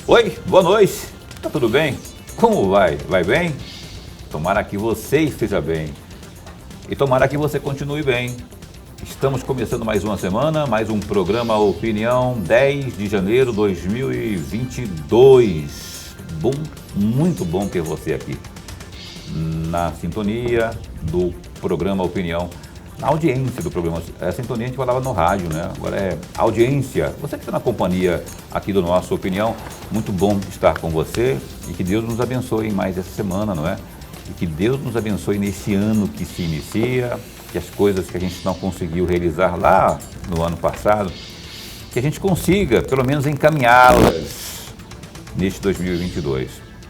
Oi, boa noite. Tá tudo bem? Como vai? Vai bem? Tomara que você esteja bem. E tomara que você continue bem. Estamos começando mais uma semana, mais um programa Opinião, 10 de janeiro de 2022. Bom, muito bom ter você aqui. Na sintonia do programa Opinião, na audiência do programa. A sintonia a gente falava no rádio, né? Agora é audiência. Você que está na companhia aqui do nosso Opinião, muito bom estar com você e que Deus nos abençoe mais essa semana, não é? E que Deus nos abençoe nesse ano que se inicia, que as coisas que a gente não conseguiu realizar lá no ano passado, que a gente consiga, pelo menos, encaminhá-las neste 2022.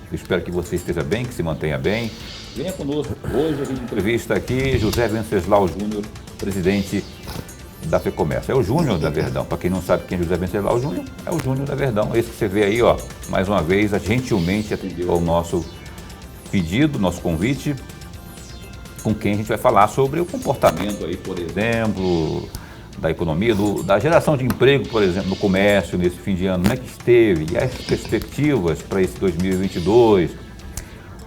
Eu espero que você esteja bem, que se mantenha bem. Venha conosco. Hoje a gente entrevista aqui José Venceslau Júnior, presidente da FEComércio. É o Júnior da Verdão. Para quem não sabe quem é José Venceslau Júnior, é o Júnior da Verdão. Esse que você vê aí, ó, mais uma vez, gentilmente atendeu ao nosso pedido, nosso convite, com quem a gente vai falar sobre o comportamento aí, por exemplo, da economia, da geração de emprego, por exemplo, no comércio nesse fim de ano, como é que esteve, e as perspectivas para esse 2022.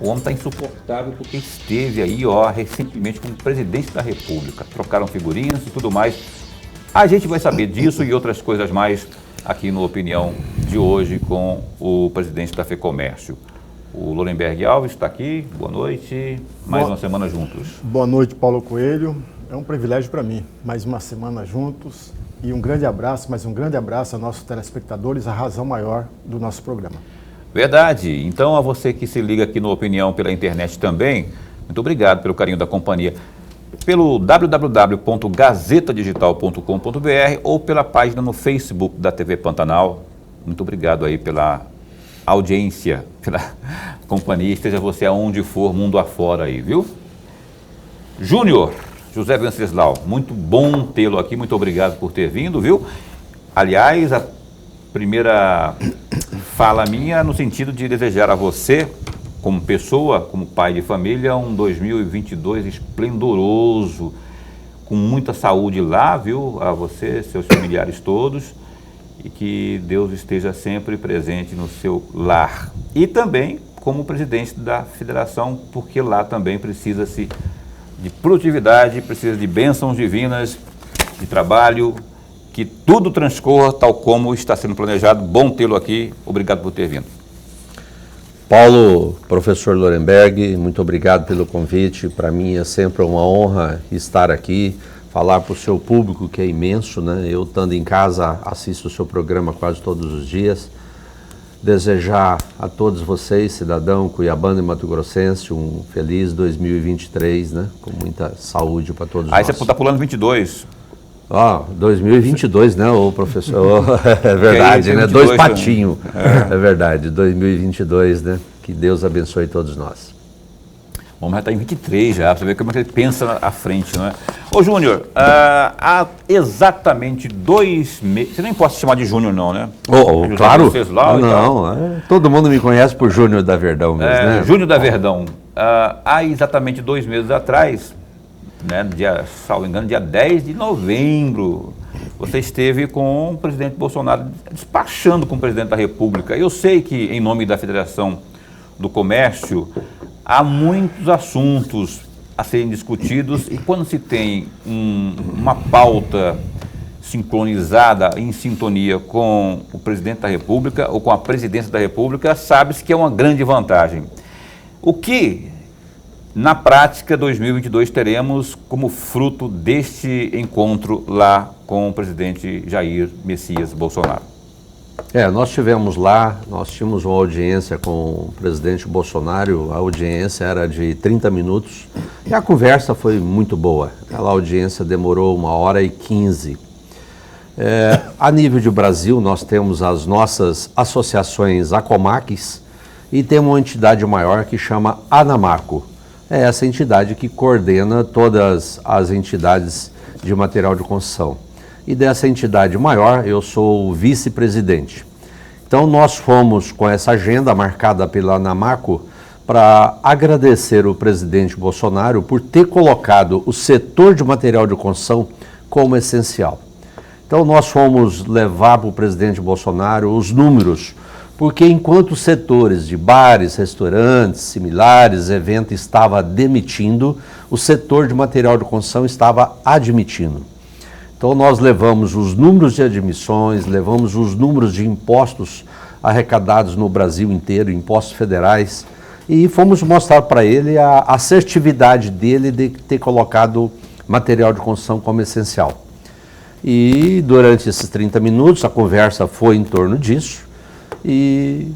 O homem está insuportável porque esteve aí, ó, recentemente como presidente da República. Trocaram figurinhas e tudo mais. A gente vai saber disso e outras coisas mais aqui no Opinião de hoje com o presidente da FEComércio. O Lorenberg Alves está aqui. Boa noite. Mais uma semana juntos. Boa noite, Paulo Coelho. É um privilégio para mim. Mais uma semana juntos. E um grande abraço, mas um grande abraço aos nossos telespectadores, a razão maior do nosso programa. Verdade. Então, a você que se liga aqui no Opinião pela internet também, muito obrigado pelo carinho da companhia. Pelo www.gazetadigital.com.br ou pela página no Facebook da TV Pantanal. Muito obrigado aí pela audiência, pela companhia, esteja você aonde for, mundo afora aí, viu? Júnior, José Venceslau, muito bom tê-lo aqui, muito obrigado por ter vindo, viu? Aliás, a primeira fala minha no sentido de desejar a você, como pessoa, como pai de família, um 2022 esplendoroso, com muita saúde lá, viu? A você, seus familiares todos, e que Deus esteja sempre presente no seu lar. E também como presidente da federação, porque lá também precisa-se de produtividade, precisa de bênçãos divinas, de trabalho, que tudo transcorra tal como está sendo planejado. Bom tê-lo aqui, obrigado por ter vindo. Paulo, professor Lorenberg, muito obrigado pelo convite. Para mim é sempre uma honra estar aqui, falar para o seu público, que é imenso, né? Eu, estando em casa, assisto o seu programa quase todos os dias. Desejar a todos vocês, cidadão cuiabano e mato-grossense, um feliz 2023, né? Com muita saúde para todos nós. Aí você está pulando 22. 2022, né, ô professor? É verdade, né? 22, dois patinhos. É verdade, 2022, né? Que Deus abençoe todos nós. Vamos já estar em 23 já, para você ver como é que ele pensa à frente, não é? Ô Júnior, há exatamente 2 meses, você nem pode se chamar de Júnior não, né? Claro, não, todo mundo me conhece por Júnior da Verdão mesmo, né? Júnior da Verdão, há exatamente 2 meses atrás, né, salvo engano, dia 10 de novembro, você esteve com o presidente Bolsonaro, despachando com o presidente da República. Eu sei que, em nome da Federação do Comércio, há muitos assuntos a serem discutidos e quando se tem uma pauta sincronizada, em sintonia com o presidente da República ou com a presidência da República, sabe-se que é uma grande vantagem. O que, na prática, 2022 teremos como fruto deste encontro lá com o presidente Jair Messias Bolsonaro? Nós tivemos lá, nós tínhamos uma audiência com o presidente Bolsonaro, a audiência era de 30 minutos e a conversa foi muito boa. Aquela audiência demorou 1h15. A nível de Brasil, nós temos as nossas associações ACOMACs e temos uma entidade maior que chama ANAMACO. É essa entidade que coordena todas as entidades de material de construção. E dessa entidade maior, eu sou o vice-presidente. Então, nós fomos com essa agenda marcada pela ANAMACO para agradecer o presidente Bolsonaro por ter colocado o setor de material de construção como essencial. Então, nós fomos levar para o presidente Bolsonaro os números Porque enquanto os setores de bares, restaurantes, similares, eventos estava demitindo, o setor de material de construção estava admitindo. Então nós levamos os números de admissões, levamos os números de impostos arrecadados no Brasil inteiro, impostos federais, e fomos mostrar para ele a assertividade dele de ter colocado material de construção como essencial. E durante esses 30 minutos a conversa foi em torno disso, e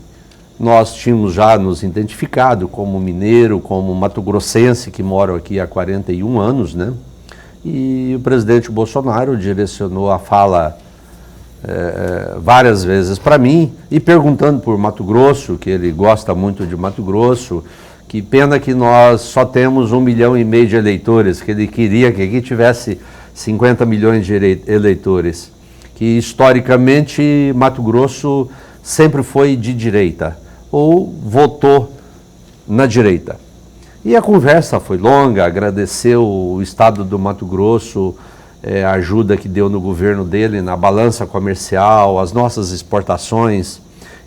nós tínhamos já nos identificado como mineiro, como mato-grossense, que moram aqui há 41 anos, né? E o presidente Bolsonaro direcionou a fala várias vezes para mim, e perguntando por Mato Grosso, que ele gosta muito de Mato Grosso, que pena que nós só temos 1,5 milhão de eleitores, que ele queria que aqui tivesse 50 milhões de eleitores, que historicamente Mato Grosso sempre foi de direita, ou votou na direita. E a conversa foi longa, agradeceu o Estado do Mato Grosso, a ajuda que deu no governo dele, na balança comercial, as nossas exportações.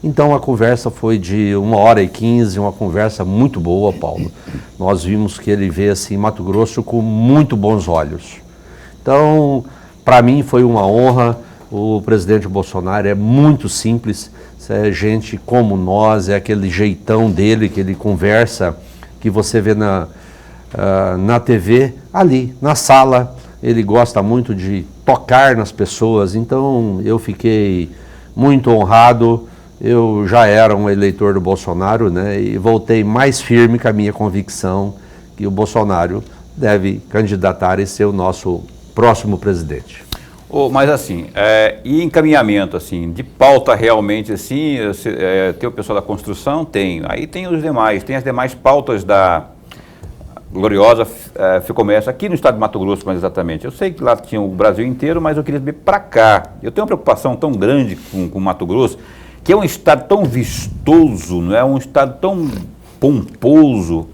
Então a conversa foi de 1h15, uma conversa muito boa, Paulo. Nós vimos que ele vê assim, Mato Grosso com muito bons olhos. Então, para mim foi uma honra. O presidente Bolsonaro é muito simples, é gente como nós, é aquele jeitão dele que ele conversa, que você vê na TV, ali, na sala. Ele gosta muito de tocar nas pessoas, então eu fiquei muito honrado. Eu já era um eleitor do Bolsonaro, né, e voltei mais firme com a minha convicção que o Bolsonaro deve candidatar e ser o nosso próximo presidente. Mas assim, e encaminhamento assim, de pauta realmente assim, tem o pessoal da construção? Tem. Aí tem os demais, tem as demais pautas da gloriosa FEComércio, aqui no estado de Mato Grosso mais exatamente. Eu sei que lá tinha o Brasil inteiro, mas eu queria saber para cá. Eu tenho uma preocupação tão grande com Mato Grosso, que é um estado tão vistoso, não é? Um estado tão pomposo.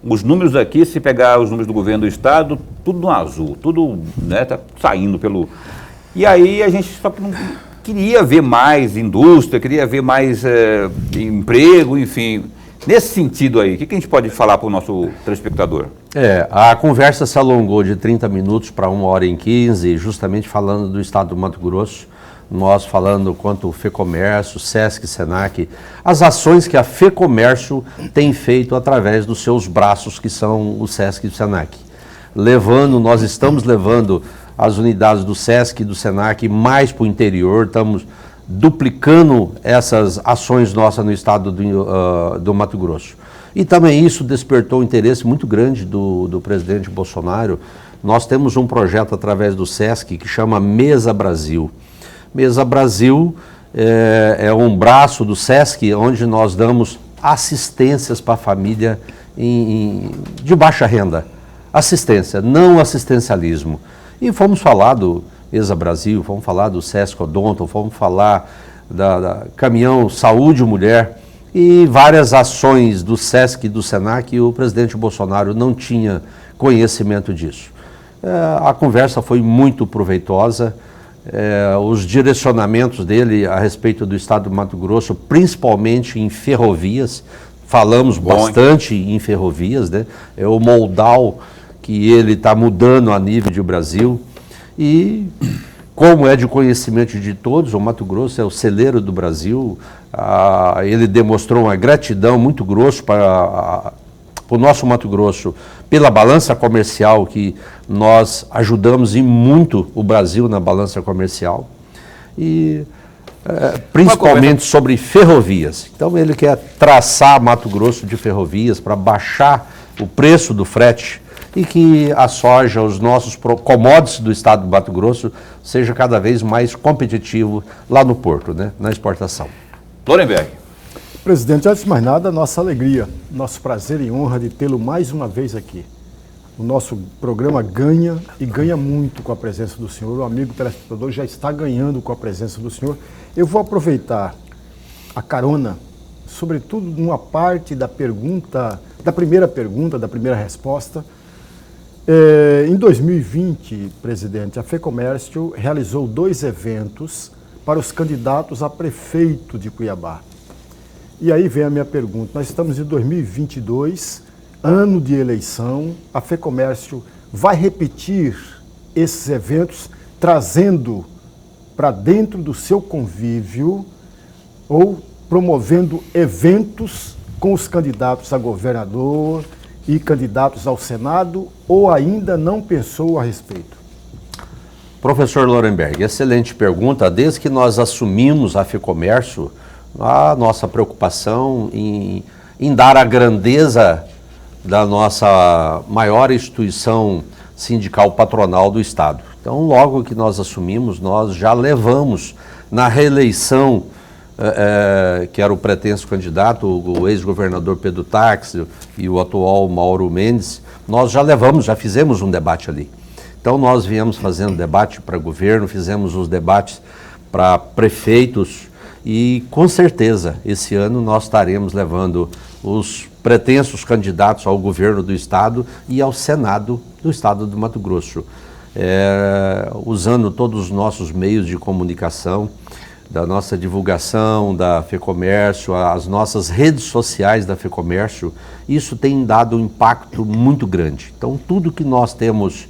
Os números aqui, se pegar os números do governo do estado, tudo no azul, tudo, né, tá saindo pelo... E aí a gente só que não queria ver mais indústria, queria ver mais emprego, enfim. Nesse sentido aí, o que a gente pode falar para o nosso telespectador? A conversa se alongou de 30 minutos para 1h15, justamente falando do estado do Mato Grosso. Nós falando quanto o FEComércio, SESC, SENAC, as ações que a FEComércio tem feito através dos seus braços, que são o SESC e o SENAC. Nós estamos levando as unidades do SESC e do SENAC mais para o interior, estamos duplicando essas ações nossas no estado do Mato Grosso. E também isso despertou um interesse muito grande do presidente Bolsonaro. Nós temos um projeto através do SESC que chama Mesa Brasil. Mesa Brasil é um braço do SESC onde nós damos assistências para a família de baixa renda. Assistência, não assistencialismo. E fomos falar do Mesa Brasil, fomos falar do SESC Odonto, fomos falar da Caminhão Saúde Mulher e várias ações do SESC e do SENAC, e o presidente Bolsonaro não tinha conhecimento disso. A conversa foi muito proveitosa. Os direcionamentos dele a respeito do estado do Mato Grosso, principalmente em ferrovias, falamos bastante em ferrovias, né? É o moldal que ele está mudando a nível de Brasil, e como é de conhecimento de todos, o Mato Grosso é o celeiro do Brasil. Ele demonstrou uma gratidão muito grossa para o nosso Mato Grosso, pela balança comercial, que nós ajudamos em muito o Brasil na balança comercial, e principalmente sobre ferrovias. Então ele quer traçar Mato Grosso de ferrovias para baixar o preço do frete e que a soja, os nossos commodities do estado do Mato Grosso, seja cada vez mais competitivo lá no porto, né, na exportação. Lorenberg. Presidente, antes de mais nada, nossa alegria, nosso prazer e honra de tê-lo mais uma vez aqui. O nosso programa ganha e ganha muito com a presença do senhor. O amigo telespectador já está ganhando com a presença do senhor. Eu vou aproveitar a carona, sobretudo numa parte da pergunta, da primeira resposta. Em 2020, presidente, a FEComércio realizou 2 eventos para os candidatos a prefeito de Cuiabá. E aí vem a minha pergunta. Nós estamos em 2022, ano de eleição. A FEComércio vai repetir esses eventos, trazendo para dentro do seu convívio ou promovendo eventos com os candidatos a governador e candidatos ao Senado, ou ainda não pensou a respeito? Professor Lorenberg, excelente pergunta. Desde que nós assumimos a FEComércio, a nossa preocupação em dar a grandeza da nossa maior instituição sindical patronal do Estado. Então, logo que nós assumimos, nós já levamos na reeleição, que era o pretenso candidato, o ex-governador Pedro Táxi e o atual Mauro Mendes, nós já fizemos um debate ali. Então, nós viemos fazendo debate para governo, fizemos os debates para prefeitos e, com certeza, esse ano nós estaremos levando os pretensos candidatos ao governo do Estado e ao Senado do Estado do Mato Grosso, usando todos os nossos meios de comunicação, da nossa divulgação da FEComércio, as nossas redes sociais da FEComércio. Isso tem dado um impacto muito grande. Então, tudo que nós temos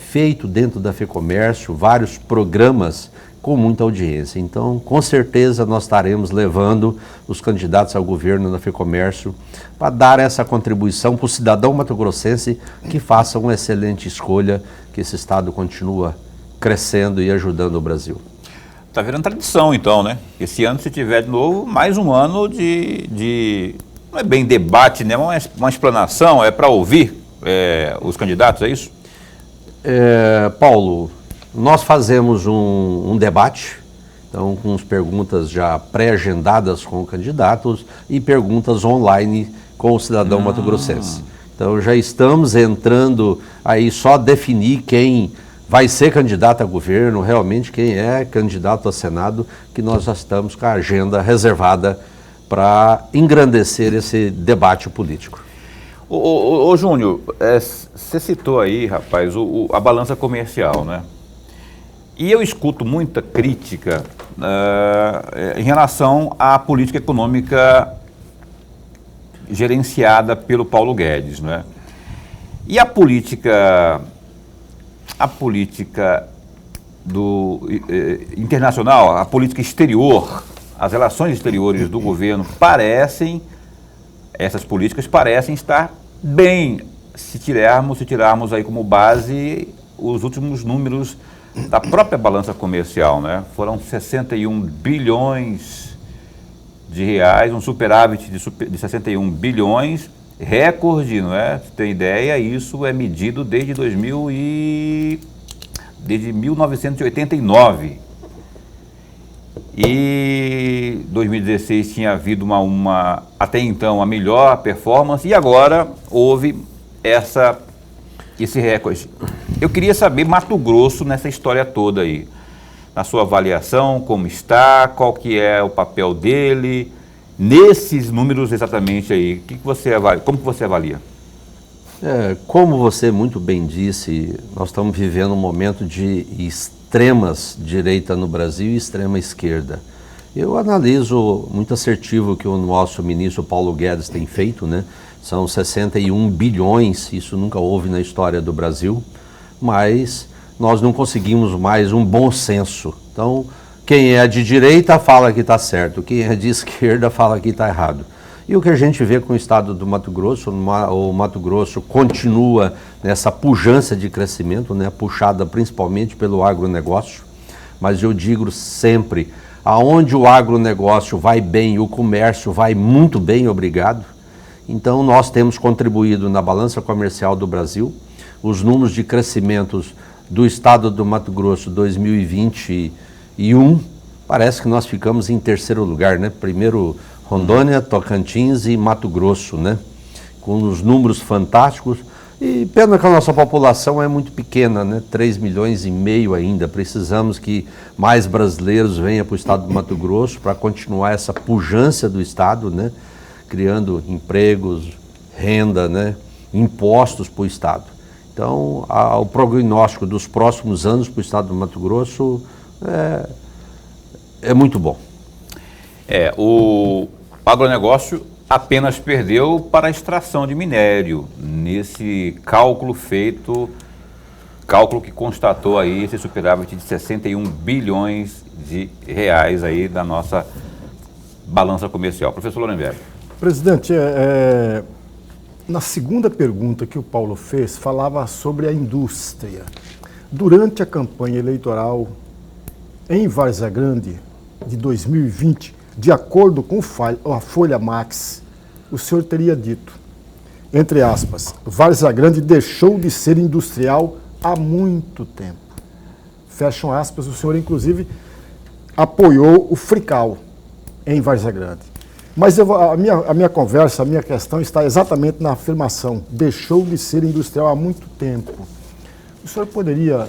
feito dentro da FEComércio, vários programas com muita audiência. Então, com certeza, nós estaremos levando os candidatos ao governo da FEComércio para dar essa contribuição para o cidadão mato-grossense que faça uma excelente escolha, que esse Estado continua crescendo e ajudando o Brasil. Está virando tradição, então, né? Esse ano, se tiver de novo, mais um ano de não é bem debate, né? Uma explanação, é para ouvir os candidatos, é isso? Paulo, nós fazemos um debate, então com as perguntas já pré-agendadas com candidatos e perguntas online com o cidadão mato-grossense. Então já estamos entrando aí só definir quem vai ser candidato a governo, realmente quem é candidato a Senado, que nós já estamos com a agenda reservada para engrandecer esse debate político. Ô Júnior, você citou aí, rapaz, a balança comercial, né? E eu escuto muita crítica em relação à política econômica gerenciada pelo Paulo Guedes, né? E a política internacional, a política exterior, as relações exteriores do governo essas políticas parecem estar bem, se tirarmos aí como base os últimos números da própria balança comercial, né? Foram 61 bilhões de reais, um superávit de 61 bilhões, recorde, não é? Você tem ideia, isso é medido desde 1989. E 2016 tinha havido até então a melhor performance e agora houve esse recorde. Eu queria saber Mato Grosso nessa história toda aí, na sua avaliação, como está, qual que é o papel dele, nesses números exatamente aí, como que você avalia? Como você muito bem disse, nós estamos vivendo um momento de extremas direita no Brasil e extrema esquerda. Eu analiso muito assertivo o que o nosso ministro Paulo Guedes tem feito, né? São 61 bilhões, isso nunca houve na história do Brasil, mas nós não conseguimos mais um bom senso. Então, quem é de direita fala que está certo, quem é de esquerda fala que está errado. E o que a gente vê com o estado do Mato Grosso, o Mato Grosso continua nessa pujança de crescimento, né, puxada principalmente pelo agronegócio, mas eu digo sempre, aonde o agronegócio vai bem, o comércio vai muito bem, obrigado. Então nós temos contribuído na balança comercial do Brasil, os números de crescimento do estado do Mato Grosso 2021, parece que nós ficamos em terceiro lugar, né? Primeiro Rondônia, Tocantins e Mato Grosso, né? Com os números fantásticos. E pena que a nossa população é muito pequena, né? 3 milhões e meio ainda. Precisamos que mais brasileiros venham para o estado do Mato Grosso para continuar essa pujança do estado, né? Criando empregos, renda, né? Impostos para o estado. Então, o prognóstico dos próximos anos para o estado do Mato Grosso é muito bom. O agronegócio apenas perdeu para a extração de minério, nesse cálculo que constatou aí esse superávit de 61 bilhões de reais aí da nossa balança comercial. Professor Lorenberg. Presidente, na segunda pergunta que o Paulo fez, falava sobre a indústria. Durante a campanha eleitoral em Várzea Grande de 2020, de acordo com a Folha Max, o senhor teria dito, entre aspas, Várzea Grande deixou de ser industrial há muito tempo. Fecham aspas, o senhor inclusive apoiou o Frical em Várzea Grande. Mas a minha conversa, a minha questão está exatamente na afirmação, deixou de ser industrial há muito tempo. O senhor poderia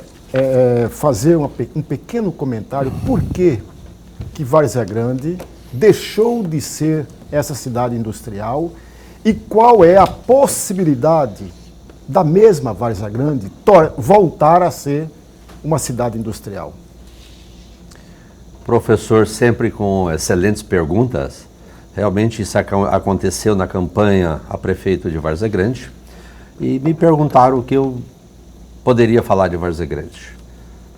fazer um pequeno comentário por que Várzea Grande deixou de ser essa cidade industrial e qual é a possibilidade da mesma Várzea Grande voltar a ser uma cidade industrial? Professor, sempre com excelentes perguntas. Realmente isso aconteceu na campanha a prefeito de Várzea Grande e me perguntaram o que eu poderia falar de Várzea Grande.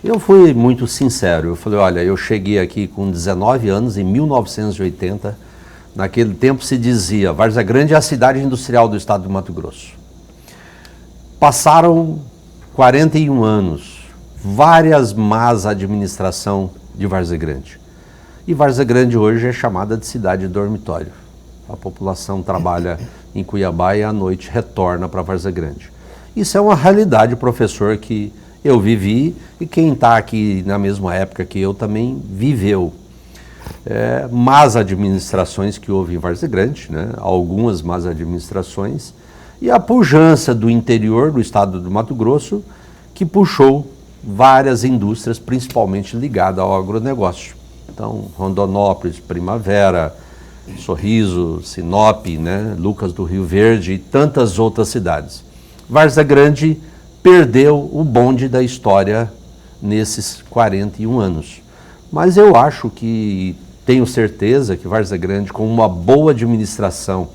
Eu fui muito sincero, eu falei, olha, eu cheguei aqui com 19 anos, em 1980, naquele tempo se dizia, Várzea Grande é a cidade industrial do estado do Mato Grosso. Passaram 41 anos, várias más administração de Várzea Grande. E Várzea Grande hoje é chamada de cidade dormitório. A população trabalha em Cuiabá e à noite retorna para Várzea Grande. Isso é uma realidade, professor, que eu vivi e quem está aqui na mesma época que eu também viveu. Más administrações que houve em Várzea Grande, né? Algumas más administrações, e a pujança do interior do estado do Mato Grosso, que puxou várias indústrias, principalmente ligadas ao agronegócio. Então, Rondonópolis, Primavera, Sorriso, Sinop, né? Lucas do Rio Verde e tantas outras cidades. Várzea Grande perdeu o bonde da história nesses 41 anos. Mas eu acho que, tenho certeza que Várzea Grande, com uma boa administração,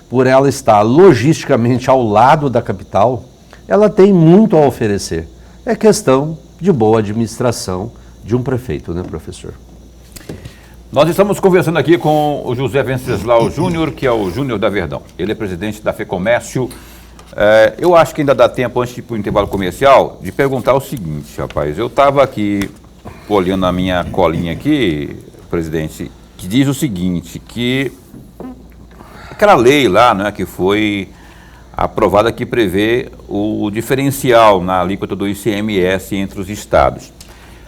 por ela estar logisticamente ao lado da capital, ela tem muito a oferecer. É questão de boa administração de um prefeito, né, professor? Nós estamos conversando aqui com o José Venceslau Júnior, que é o Júnior da Verdão. Ele é presidente da FEComércio. Eu acho que ainda dá tempo, antes de ir para o intervalo comercial, de perguntar o seguinte, rapaz. Eu estava aqui olhando a minha colinha aqui, presidente, que diz o seguinte, que aquela lei lá, né, que foi aprovada, que prevê o diferencial na alíquota do ICMS entre os estados.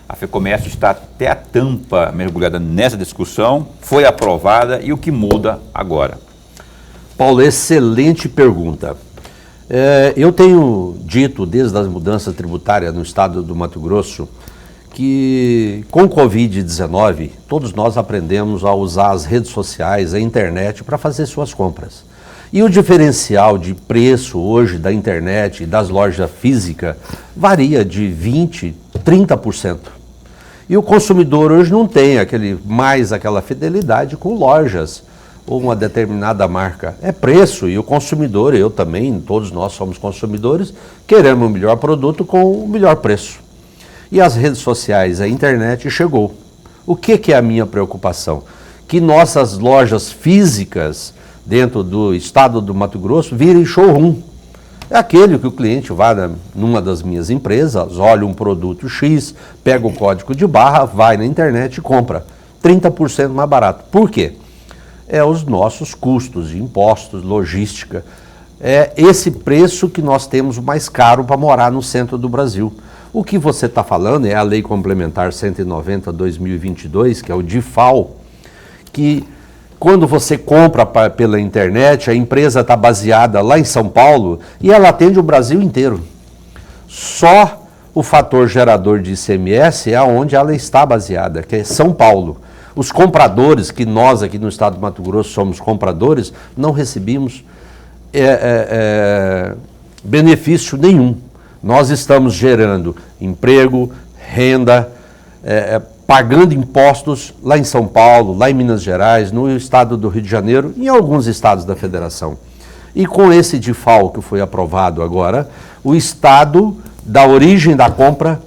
A FEComércio está até a tampa mergulhada nessa discussão, foi aprovada, e o que muda agora? Paulo, excelente pergunta. Eu tenho dito, desde as mudanças tributárias no estado do Mato Grosso, que com o Covid-19, todos nós aprendemos a usar as redes sociais, a internet, para fazer suas compras. E o diferencial de preço hoje da internet e das lojas físicas varia de 20%, 30%. E o consumidor hoje não tem aquela fidelidade com lojas ou uma determinada marca. É preço, e o consumidor, eu também, todos nós somos consumidores, queremos o melhor produto com o melhor preço. E as redes sociais, a internet chegou. O que é a minha preocupação? Que nossas lojas físicas dentro do estado do Mato Grosso virem showroom. É aquele que o cliente vai numa das minhas empresas, olha um produto X, pega o código de barra, vai na internet e compra. 30% mais barato. Por quê? É os nossos custos de impostos, logística. É esse preço que nós temos mais caro para morar no centro do Brasil. O que você está falando é a Lei Complementar 190/2022, que é o DIFAL, que quando você compra pela internet, a empresa está baseada lá em São Paulo e ela atende o Brasil inteiro. Só o fator gerador de ICMS é onde ela está baseada, que é São Paulo. Os compradores, que nós aqui no estado do Mato Grosso somos compradores, não recebemos benefício nenhum. Nós estamos gerando emprego, renda, pagando impostos lá em São Paulo, lá em Minas Gerais, no estado do Rio de Janeiro e em alguns estados da federação. E com esse DIFAL que foi aprovado agora, o estado, da origem da compra,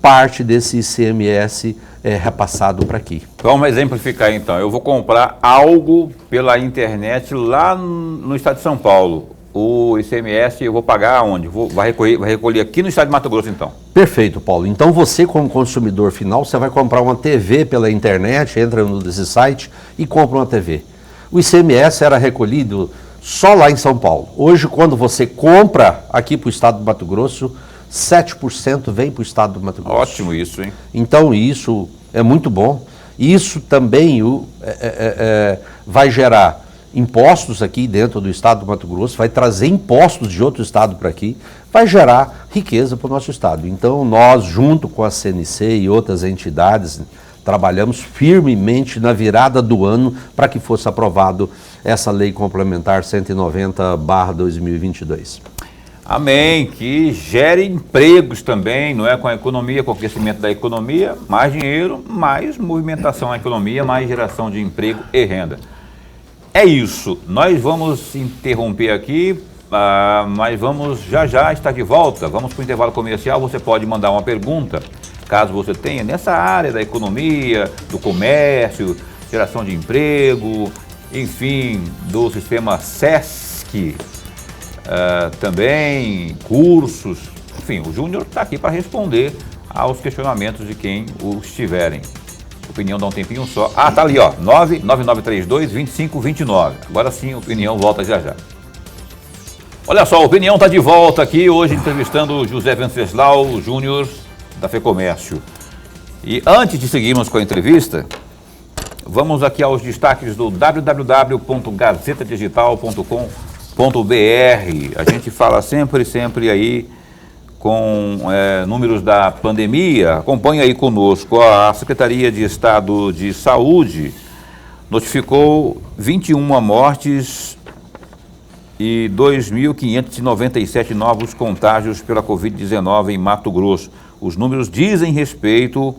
parte desse ICMS é repassado para aqui. Vamos exemplificar então. Eu vou comprar algo pela internet lá no estado de São Paulo. O ICMS eu vou pagar onde? Vai recolher aqui no estado de Mato Grosso então. Perfeito, Paulo. Então você, como consumidor final, você vai comprar uma TV pela internet, entra nesse site e compra uma TV. O ICMS era recolhido só lá em São Paulo. Hoje, quando você compra aqui para o estado do Mato Grosso, 7% vem para o estado do Mato Grosso. Ótimo isso, hein? Então isso é muito bom. Isso também vai gerar impostos aqui dentro do estado do Mato Grosso, vai trazer impostos de outro estado para aqui, vai gerar riqueza para o nosso estado. Então nós, junto com a CNC e outras entidades, trabalhamos firmemente na virada do ano para que fosse aprovado essa lei complementar 190/2022. Amém, que gere empregos também, não é? Com a economia, com o crescimento da economia, mais dinheiro, mais movimentação na economia, mais geração de emprego e renda. É isso, nós vamos interromper aqui, mas vamos já estar de volta. Vamos para o intervalo comercial. Você pode mandar uma pergunta, caso você tenha, nessa área da economia, do comércio, geração de emprego, enfim, do sistema SESC, também, cursos, enfim, o Júnior está aqui para responder aos questionamentos de quem os tiverem. Opinião dá um tempinho só. Ah, tá ali, ó, 99932-2529. Agora sim, a Opinião volta já. Olha só, a Opinião está de volta aqui, hoje entrevistando o José Venceslau Júnior, da FEComércio. E antes de seguirmos com a entrevista, vamos aqui aos destaques do www.gazetadigital.com.br. A gente fala sempre aí com números da pandemia. Acompanhe aí conosco. A Secretaria de Estado de Saúde notificou 21 mortes e 2.597 novos contágios pela Covid-19 em Mato Grosso. Os números dizem respeito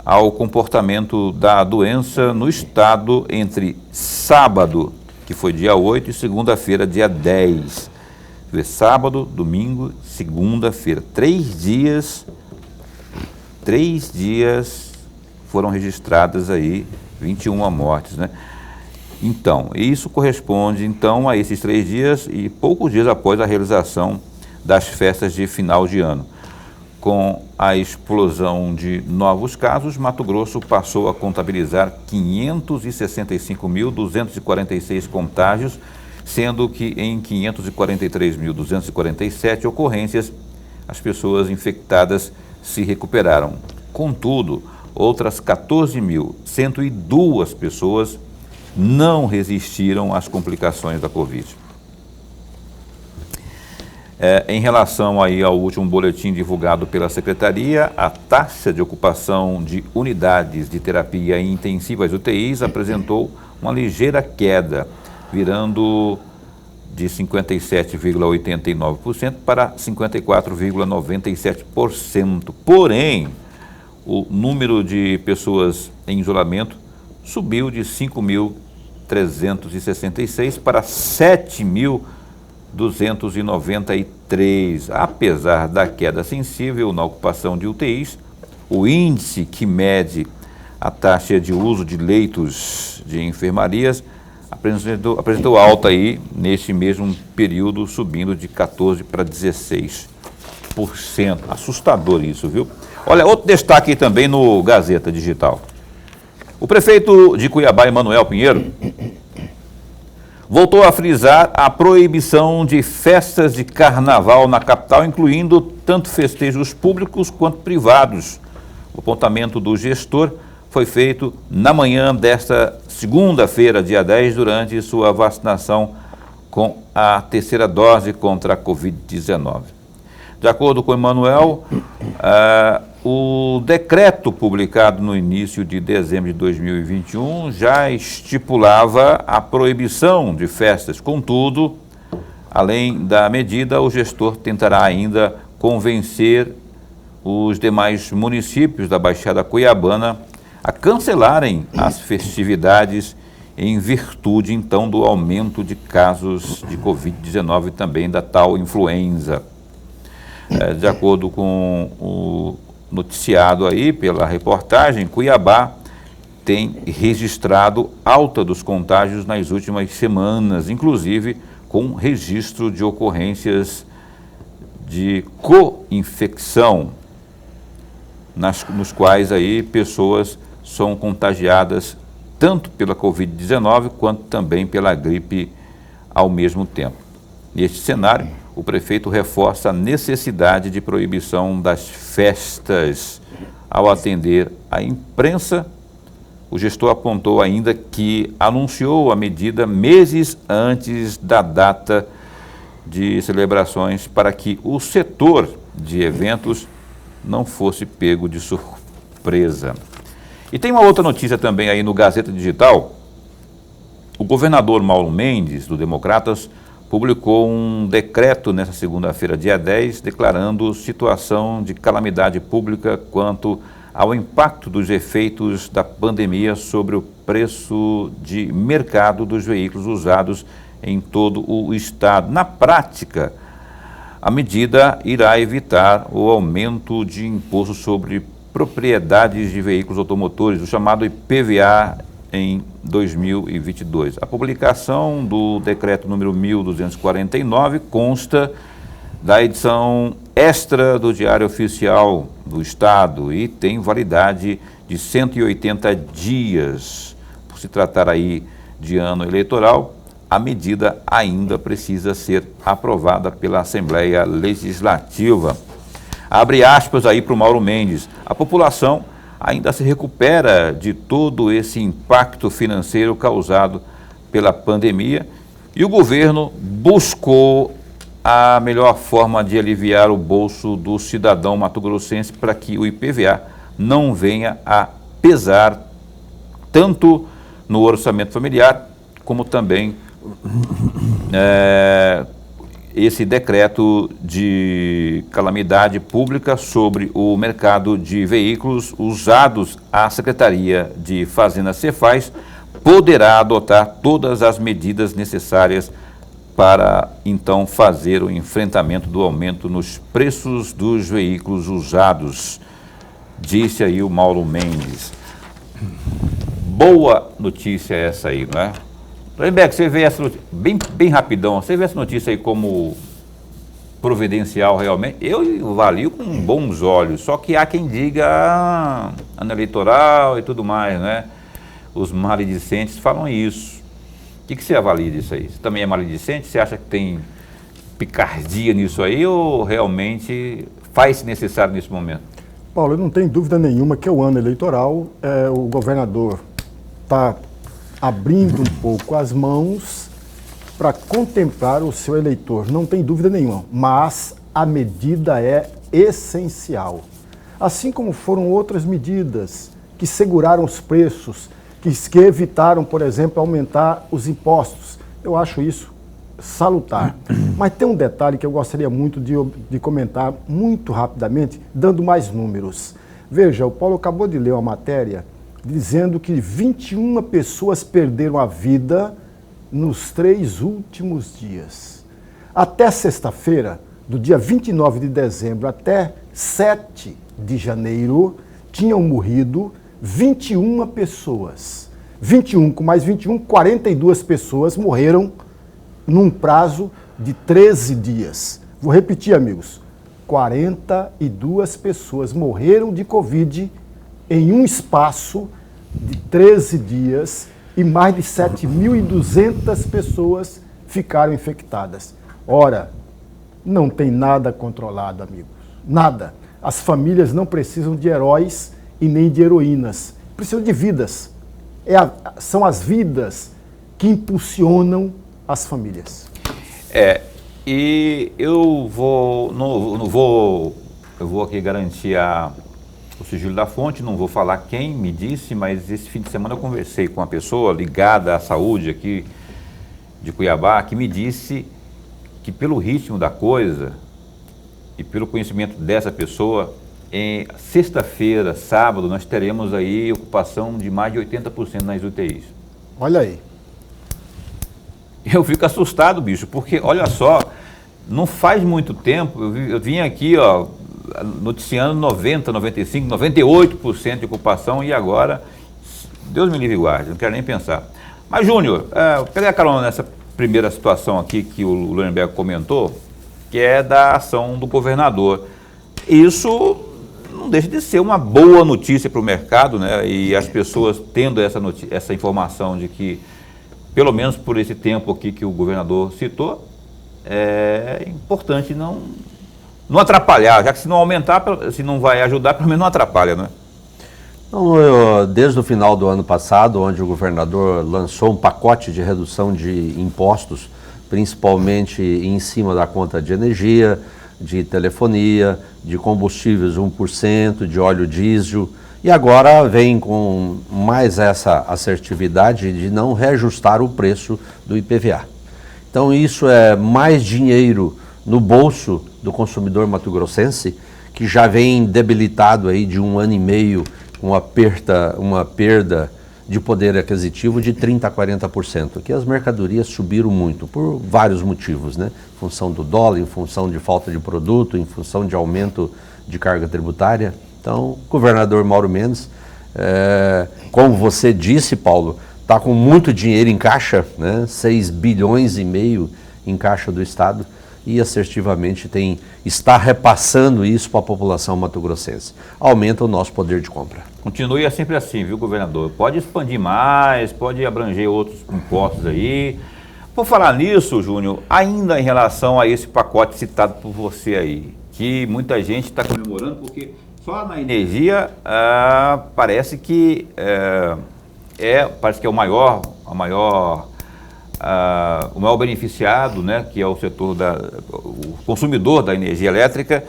ao comportamento da doença no estado entre sábado, que foi dia 8, e segunda-feira, dia 10. Sábado, domingo, segunda-feira. 3 dias foram registradas aí 21 mortes, né? Então, isso corresponde então a esses 3 dias e poucos dias após a realização das festas de final de ano. Com a explosão de novos casos, Mato Grosso passou a contabilizar 565.246 contágios, sendo que em 543.247 ocorrências, as pessoas infectadas se recuperaram. Contudo, outras 14.102 pessoas não resistiram às complicações da Covid. Em relação aí ao último boletim divulgado pela Secretaria, a taxa de ocupação de unidades de terapia intensiva, as UTIs, apresentou uma ligeira queda, virando de 57,89% para 54,97%. Porém, o número de pessoas em isolamento subiu de 5.366 para 7.293. Apesar da queda sensível na ocupação de UTIs, o índice que mede a taxa de uso de leitos de enfermarias apresentou alta aí neste mesmo período, subindo de 14% para 16%. Assustador isso, viu? Olha, outro destaque também no Gazeta Digital. O prefeito de Cuiabá, Emanuel Pinheiro, voltou a frisar a proibição de festas de carnaval na capital, incluindo tanto festejos públicos quanto privados. O apontamento do gestor foi feito na manhã desta segunda-feira, dia 10, durante sua vacinação com a terceira dose contra a Covid-19. De acordo com Emanuel, o decreto publicado no início de dezembro de 2021 já estipulava a proibição de festas. Contudo, além da medida, o gestor tentará ainda convencer os demais municípios da Baixada Cuiabana a cancelarem as festividades em virtude, então, do aumento de casos de Covid-19 e também da tal influenza. De acordo com o noticiado aí pela reportagem, Cuiabá tem registrado alta dos contágios nas últimas semanas, inclusive com registro de ocorrências de co-infecção, nos quais aí pessoas são contagiadas tanto pela Covid-19 quanto também pela gripe ao mesmo tempo. Neste cenário, o prefeito reforça a necessidade de proibição das festas. Ao atender a imprensa, o gestor apontou ainda que anunciou a medida meses antes da data de celebrações para que o setor de eventos não fosse pego de surpresa. E tem uma outra notícia também aí no Gazeta Digital. O governador Mauro Mendes, do Democratas, publicou um decreto nesta segunda-feira, dia 10, declarando situação de calamidade pública quanto ao impacto dos efeitos da pandemia sobre o preço de mercado dos veículos usados em todo o estado. Na prática, a medida irá evitar o aumento de imposto sobre propriedades de veículos automotores, o chamado IPVA, em 2022. A publicação do decreto número 1249 consta da edição extra do Diário Oficial do Estado e tem validade de 180 dias. Por se tratar aí de ano eleitoral, a medida ainda precisa ser aprovada pela Assembleia Legislativa. Abre aspas aí para o Mauro Mendes. A população ainda se recupera de todo esse impacto financeiro causado pela pandemia e o governo buscou a melhor forma de aliviar o bolso do cidadão mato-grossense para que o IPVA não venha a pesar tanto no orçamento familiar como também esse decreto de calamidade pública sobre o mercado de veículos usados. A Secretaria de Fazenda Cefaz poderá adotar todas as medidas necessárias para, então, fazer o enfrentamento do aumento nos preços dos veículos usados, disse aí o Mauro Mendes. Boa notícia essa aí, não é? Lembeck, você vê essa notícia, bem rapidão, você vê essa notícia aí como providencial realmente? Eu avalio com bons olhos, só que há quem diga ano eleitoral e tudo mais, né? Os maledicentes falam isso. O que você avalia disso aí? Você também é maledicente? Você acha que tem picardia nisso aí ou realmente faz-se necessário nesse momento? Paulo, eu não tenho dúvida nenhuma que é o ano eleitoral, o governador está abrindo um pouco as mãos para contemplar o seu eleitor, não tem dúvida nenhuma, mas a medida é essencial. Assim como foram outras medidas que seguraram os preços, que evitaram, por exemplo, aumentar os impostos. Eu acho isso salutar. Mas tem um detalhe que eu gostaria muito de comentar muito rapidamente, dando mais números. Veja, o Paulo acabou de ler uma matéria dizendo que 21 pessoas perderam a vida nos 3 últimos dias. Até sexta-feira, do dia 29 de dezembro até 7 de janeiro, tinham morrido 21 pessoas. 21 com mais 21, 42 pessoas morreram num prazo de 13 dias. Vou repetir, amigos. 42 pessoas morreram de Covid em um espaço de 13 dias e mais de 7.200 pessoas ficaram infectadas. Ora, não tem nada controlado, amigos. Nada. As famílias não precisam de heróis e nem de heroínas. Precisam de vidas. São as vidas que impulsionam as famílias. E eu vou aqui garantir o sigilo da fonte, não vou falar quem me disse, mas esse fim de semana eu conversei com uma pessoa ligada à saúde aqui de Cuiabá, que me disse que pelo ritmo da coisa e pelo conhecimento dessa pessoa, em sexta-feira, sábado, nós teremos aí ocupação de mais de 80% nas UTIs. Olha aí. Eu fico assustado, bicho, porque olha só, não faz muito tempo, eu vim aqui, ó, noticiando 90, 95, 98% de ocupação e agora, Deus me livre e guarde, não quero nem pensar. Mas, Júnior, vou pegar a carona nessa primeira situação aqui que o Lorenberg comentou, que é da ação do governador. Isso não deixa de ser uma boa notícia para o mercado, né? E as pessoas tendo essa informação de que, pelo menos por esse tempo aqui que o governador citou, é importante não atrapalhar, já que se não aumentar, se não vai ajudar, pelo menos não atrapalha, né? Então, desde o final do ano passado, onde o governador lançou um pacote de redução de impostos, principalmente em cima da conta de energia, de telefonia, de combustíveis 1%, de óleo diesel, e agora vem com mais essa assertividade de não reajustar o preço do IPVA. Então isso é mais dinheiro no bolso do consumidor mato-grossense, que já vem debilitado aí de 1 ano e meio, com uma perda de poder aquisitivo de 30% a 40%, que as mercadorias subiram muito, por vários motivos, né? Em função do dólar, em função de falta de produto, em função de aumento de carga tributária. Então, o governador Mauro Mendes, como você disse, Paulo, está com muito dinheiro em caixa, né? 6 bilhões e meio em caixa do Estado, e assertivamente está repassando isso para a população mato-grossense. Aumenta o nosso poder de compra. Continue sempre assim, viu, governador? Pode expandir mais, pode abranger outros impostos aí. Por falar nisso, Júnior, ainda em relação a esse pacote citado por você aí, que muita gente está comemorando, porque só na energia parece que parece que é o maior beneficiado, né, que é o setor o consumidor da energia elétrica.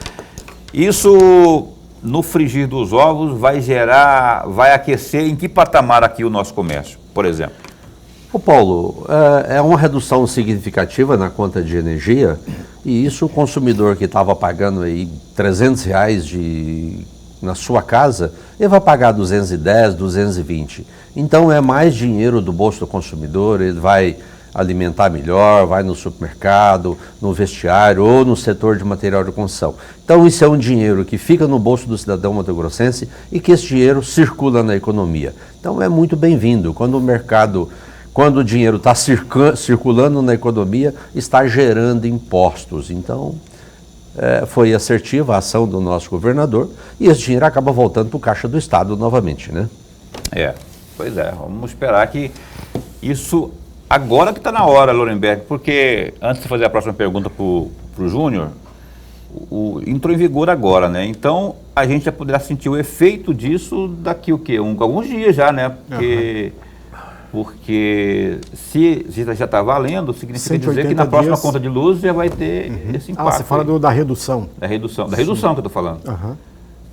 Isso, no frigir dos ovos, vai aquecer em que patamar aqui o nosso comércio, por exemplo? Ô Paulo, é uma redução significativa na conta de energia, e isso o consumidor que estava pagando aí R$300 na sua casa, ele vai pagar 210, 220. Então é mais dinheiro do bolso do consumidor, ele vai alimentar melhor, vai no supermercado, no vestiário ou no setor de material de construção. Então isso é um dinheiro que fica no bolso do cidadão mato-grossense e que esse dinheiro circula na economia. Então é muito bem-vindo. Quando o dinheiro está circulando na economia, está gerando impostos. Então foi assertiva a ação do nosso governador e esse dinheiro acaba voltando para o caixa do Estado novamente, né? Pois é, vamos esperar que isso... Agora que está na hora, Lorenberg, porque antes de fazer a próxima pergunta para o Júnior, entrou em vigor agora, né? Então a gente já poderá sentir o efeito disso daqui o quê? Alguns dias já, né? Porque se já está valendo, significa dizer que na próxima conta de luz já vai ter esse impacto. Você fala da redução. Da redução que eu estou falando.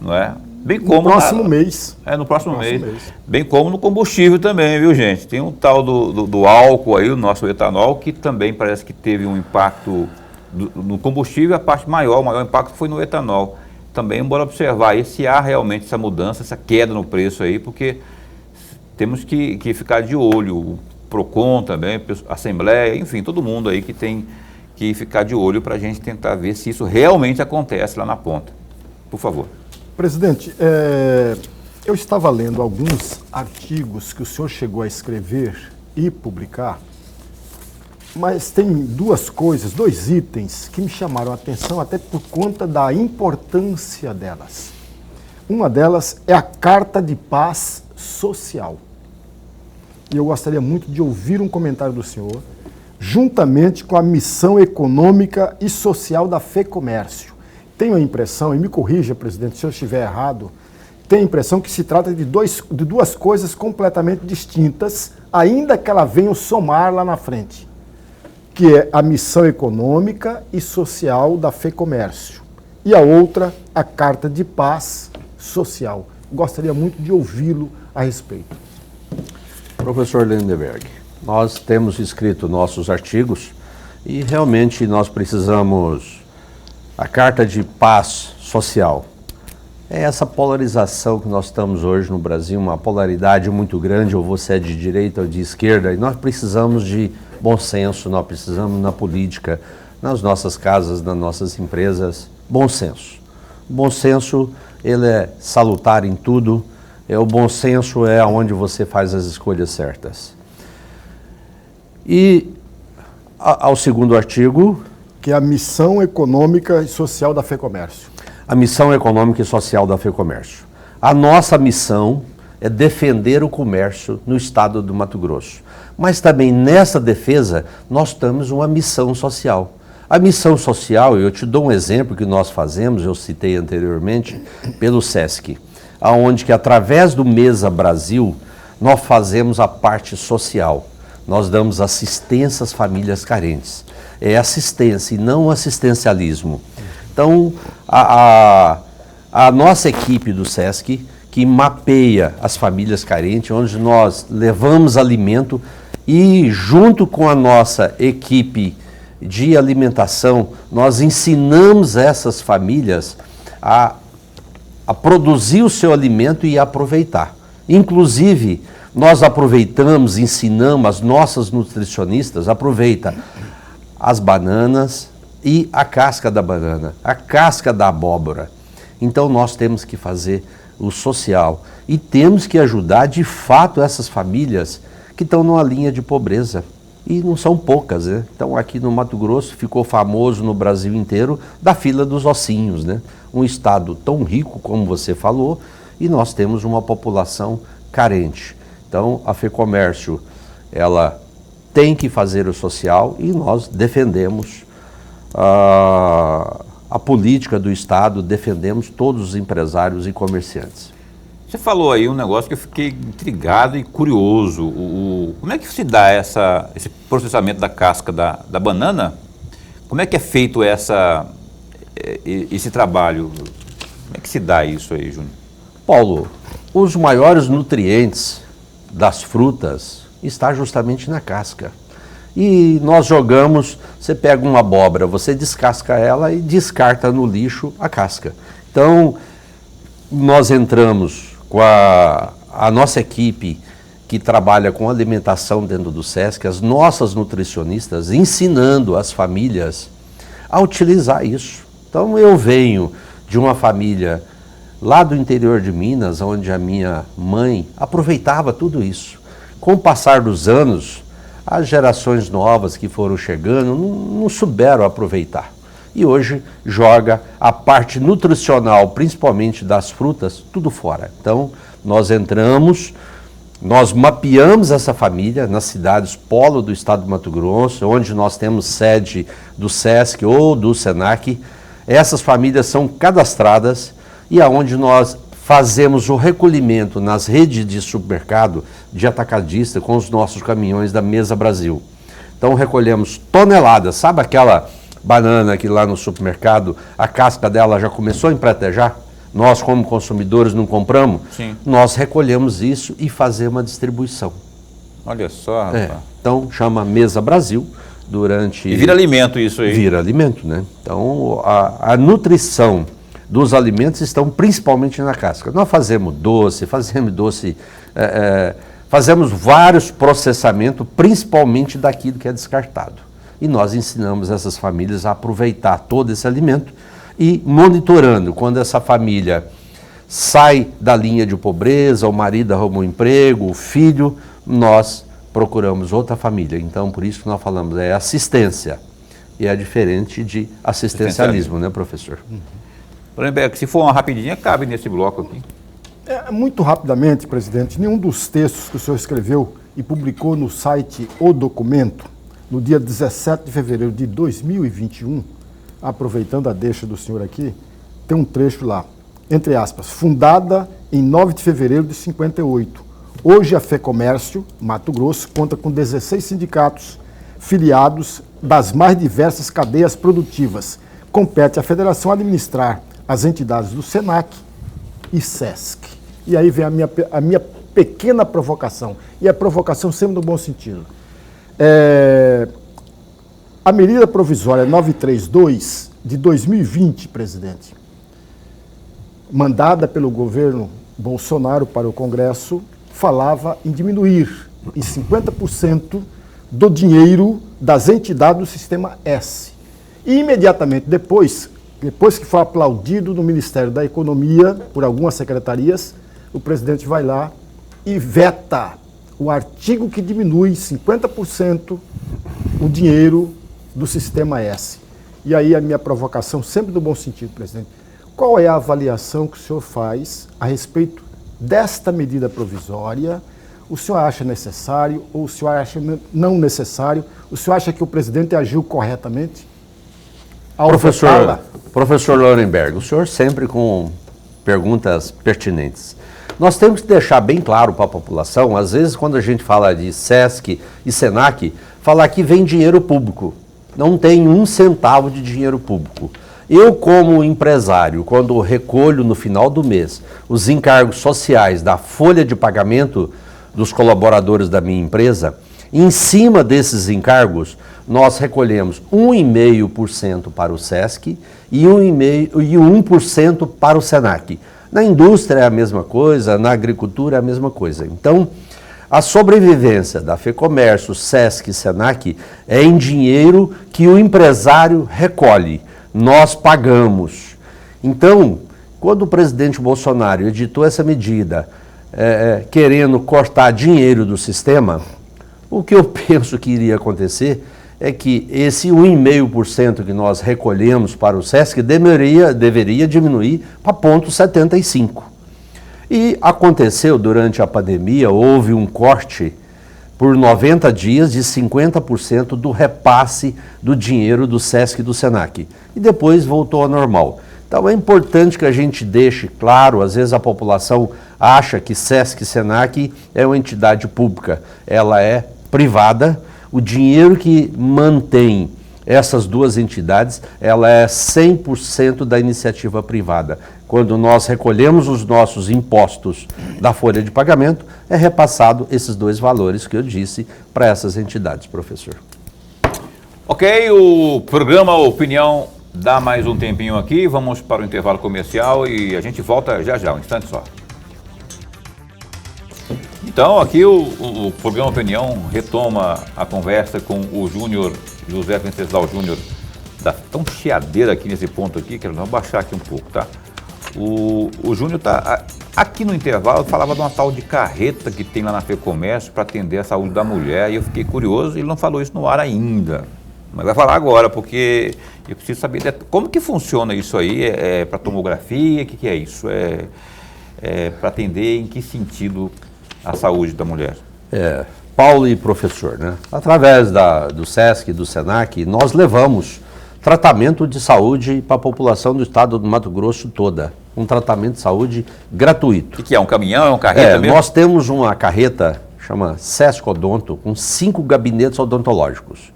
Não é? Bem como no próximo mês. No próximo mês. Bem como no combustível também, viu, gente? Tem um tal do álcool aí, o nosso etanol, que também parece que teve um impacto no combustível. A parte o maior impacto foi no etanol. Também, bora observar aí se há realmente essa mudança, essa queda no preço aí, porque temos que ficar de olho. O PROCON também, a Assembleia, enfim, todo mundo aí que tem que ficar de olho para a gente tentar ver se isso realmente acontece lá na ponta. Por favor. Presidente, eu estava lendo alguns artigos que o senhor chegou a escrever e publicar, mas tem dois itens que me chamaram a atenção até por conta da importância delas. Uma delas é a Carta de Paz Social. E eu gostaria muito de ouvir um comentário do senhor, juntamente com a missão econômica e social da FEComércio. Tenho a impressão, e me corrija, presidente, se eu estiver errado, tenho a impressão que se trata de duas coisas completamente distintas, ainda que elas venham somar lá na frente, que é a missão econômica e social da FEComércio, e a outra, a Carta de Paz Social. Gostaria muito de ouvi-lo a respeito. Professor Lindenberg, nós temos escrito nossos artigos e realmente nós precisamos... A Carta de Paz Social É essa polarização que nós estamos hoje no Brasil, uma polaridade muito grande, ou você é de direita ou de esquerda, e nós precisamos de bom senso, nós precisamos na política, nas nossas casas, nas nossas empresas, bom senso. Bom senso, ele é salutar em tudo, o bom senso é onde você faz as escolhas certas. E ao segundo artigo... Que é a missão econômica e social da FEComércio. A missão econômica e social da FEComércio. A nossa missão é defender o comércio no estado do Mato Grosso. Mas também nessa defesa nós temos uma missão social. A missão social, eu te dou um exemplo que nós fazemos, eu citei anteriormente, pelo SESC, onde que através do Mesa Brasil nós fazemos a parte social. Nós damos assistência às famílias carentes. É assistência e não assistencialismo. Então, a nossa equipe do SESC, que mapeia as famílias carentes, onde nós levamos alimento e, junto com a nossa equipe de alimentação, nós ensinamos essas famílias a produzir o seu alimento e aproveitar. Inclusive, nós aproveitamos, ensinamos as nossas nutricionistas, aproveita as bananas e a casca da banana, a casca da abóbora. Então nós temos que fazer o social e temos que ajudar de fato essas famílias que estão numa linha de pobreza. E não são poucas, né? Então aqui no Mato Grosso ficou famoso no Brasil inteiro da fila dos ossinhos, né? Um estado tão rico como você falou e nós temos uma população carente. Então a FEComércio, ela tem que fazer o social e nós defendemos a política do Estado, defendemos todos os empresários e comerciantes. Você falou aí um negócio que eu fiquei intrigado e curioso. Como é que se dá esse processamento da casca da banana? Como é que é feito esse trabalho? Como é que se dá isso aí, Júnior? Paulo, os maiores nutrientes das frutas estão justamente na casca. E nós jogamos, você pega uma abóbora, você descasca ela e descarta no lixo a casca. Então, nós entramos com a nossa equipe que trabalha com alimentação dentro do SESC, as nossas nutricionistas, ensinando as famílias a utilizar isso. Então, eu venho de uma família lá do interior de Minas, onde a minha mãe aproveitava tudo isso. Com o passar dos anos, as gerações novas que foram chegando não souberam aproveitar. E hoje joga a parte nutricional, principalmente das frutas, tudo fora. Então, nós entramos, nós mapeamos essa família nas cidades polo do estado do Mato Grosso, onde nós temos sede do SESC ou do SENAC. Essas famílias são cadastradas e aonde nós fazemos o recolhimento nas redes de supermercado de atacadista com os nossos caminhões da Mesa Brasil. Então recolhemos toneladas, sabe aquela banana que lá no supermercado, a casca dela já começou a empretejar? Nós como consumidores não compramos? Sim. Nós recolhemos isso e fazemos uma distribuição. Olha só, rapaz. Então chama Mesa Brasil durante... E vira alimento isso aí. Vira alimento, né? Então a nutrição dos alimentos estão principalmente na casca. Nós fazemos doce, fazemos vários processamentos, principalmente daquilo que é descartado. E nós ensinamos essas famílias a aproveitar todo esse alimento e monitorando quando essa família sai da linha de pobreza, o marido arruma um emprego, o filho, nós procuramos outra família. Então, por isso que nós falamos, é assistência. E é diferente de assistencialismo, né, professor? Se for uma rapidinha, cabe nesse bloco aqui. Muito rapidamente, presidente, nenhum dos textos que o senhor escreveu e publicou no site O Documento, no dia 17 de fevereiro de 2021, aproveitando a deixa do senhor aqui, tem um trecho lá, entre aspas, fundada em 9 de fevereiro de 58. Hoje a FEComércio, Mato Grosso, conta com 16 sindicatos filiados das mais diversas cadeias produtivas. Compete à federação administrar as entidades do SENAC e SESC. E aí vem a minha pequena provocação, e a provocação sempre no bom sentido. A medida provisória 932 de 2020, presidente, mandada pelo governo Bolsonaro para o Congresso, falava em diminuir em 50% do dinheiro das entidades do Sistema S. E imediatamente depois que foi aplaudido no Ministério da Economia por algumas secretarias, o presidente vai lá e veta o artigo que diminui 50% o dinheiro do Sistema S. E aí a minha provocação, sempre no bom sentido, presidente, qual é a avaliação que o senhor faz a respeito desta medida provisória? O senhor acha necessário ou o senhor acha não necessário? O senhor acha que o presidente agiu corretamente? Professor Lorenberg, o senhor sempre com perguntas pertinentes. Nós temos que deixar bem claro para a população, às vezes quando a gente fala de SESC e SENAC, falar que vem dinheiro público. Não tem um centavo de dinheiro público. Eu, como empresário, quando recolho no final do mês os encargos sociais da folha de pagamento dos colaboradores da minha empresa, em cima desses encargos, nós recolhemos 1,5% para o SESC e 1% para o SENAC. Na indústria é a mesma coisa, na agricultura é a mesma coisa. Então, a sobrevivência da FEComércio, SESC e SENAC é em dinheiro que o empresário recolhe. Nós pagamos. Então, quando o presidente Bolsonaro editou essa medida, querendo cortar dinheiro do sistema, o que eu penso que iria acontecer é que esse 1,5% que nós recolhemos para o SESC deveria diminuir para 0,75%. E aconteceu durante a pandemia, houve um corte por 90 dias de 50% do repasse do dinheiro do SESC e do SENAC. E depois voltou ao normal. Então é importante que a gente deixe claro, às vezes a população acha que SESC e SENAC é uma entidade pública. Ela é privada. O dinheiro que mantém essas duas entidades, ela é 100% da iniciativa privada. Quando nós recolhemos os nossos impostos da folha de pagamento, é repassado esses dois valores que eu disse para essas entidades, professor. Ok, o programa Opinião dá mais um tempinho aqui, vamos para o intervalo comercial e a gente volta já já, um instante só. Então, aqui o programa Opinião retoma a conversa com o José Venceslau Júnior, tão chiadeira aqui nesse ponto aqui, quero baixar aqui um pouco, tá? O Júnior tá aqui no intervalo, falava de uma tal de carreta que tem lá na FEComércio para atender a saúde da mulher, e eu fiquei curioso, ele não falou isso no ar ainda, mas vai falar agora, porque eu preciso saber como que funciona isso aí, para tomografia, o que é isso? Para atender em que sentido a saúde da mulher? Paulo e professor, né? Através do SESC e do SENAC, nós levamos tratamento de saúde para a população do estado do Mato Grosso toda. Um tratamento de saúde gratuito. O que é? Um caminhão? É uma carreta mesmo? Nós temos uma carreta, chama SESC Odonto, com 5 gabinetes odontológicos.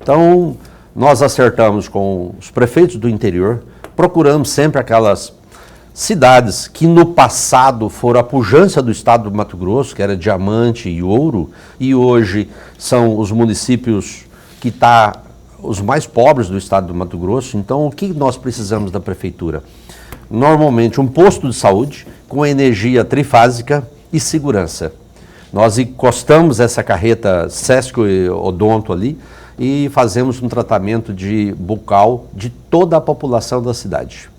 Então, nós acertamos com os prefeitos do interior, procuramos sempre aquelas cidades que no passado foram a pujança do estado do Mato Grosso, que era Diamante e Ouro, e hoje são os municípios que estão os mais pobres do estado do Mato Grosso. Então, o que nós precisamos da prefeitura? Normalmente um posto de saúde com energia trifásica e segurança. Nós encostamos essa carreta SESC Odonto ali e fazemos um tratamento bucal de toda a população da cidade.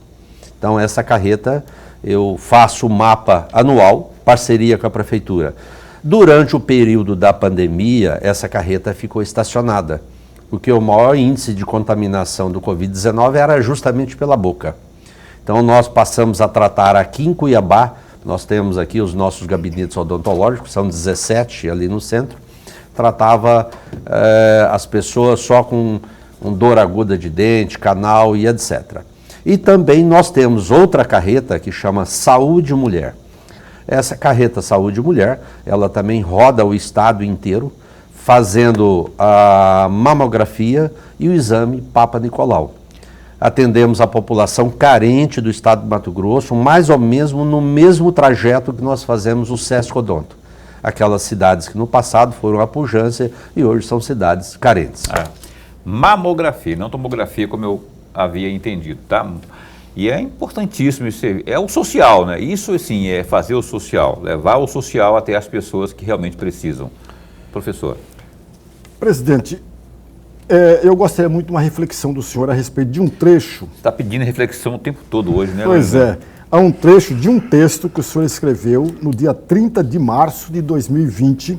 Então, essa carreta, eu faço o mapa anual, parceria com a prefeitura. Durante o período da pandemia, essa carreta ficou estacionada, porque o maior índice de contaminação do Covid-19 era justamente pela boca. Então, nós passamos a tratar aqui em Cuiabá, nós temos aqui os nossos gabinetes odontológicos, são 17 ali no centro, tratava as pessoas só com dor aguda de dente, canal e etc. E também nós temos outra carreta que chama Saúde Mulher. Essa carreta Saúde Mulher, ela também roda o estado inteiro, fazendo a mamografia e o exame Papa Nicolau. Atendemos a população carente do estado do Mato Grosso, mais ou menos no mesmo trajeto que nós fazemos o SESC Odonto. Aquelas cidades que no passado foram a pujança e hoje são cidades carentes. Mamografia, não tomografia como eu havia entendido, tá? E é importantíssimo isso, é o social, né? Isso, assim, é fazer o social, levar o social até as pessoas que realmente precisam. Professor. Presidente, eu gostaria muito de uma reflexão do senhor a respeito de um trecho. Você está pedindo reflexão o tempo todo hoje, né? Pois é, há um trecho de um texto que o senhor escreveu no dia 30 de março de 2020,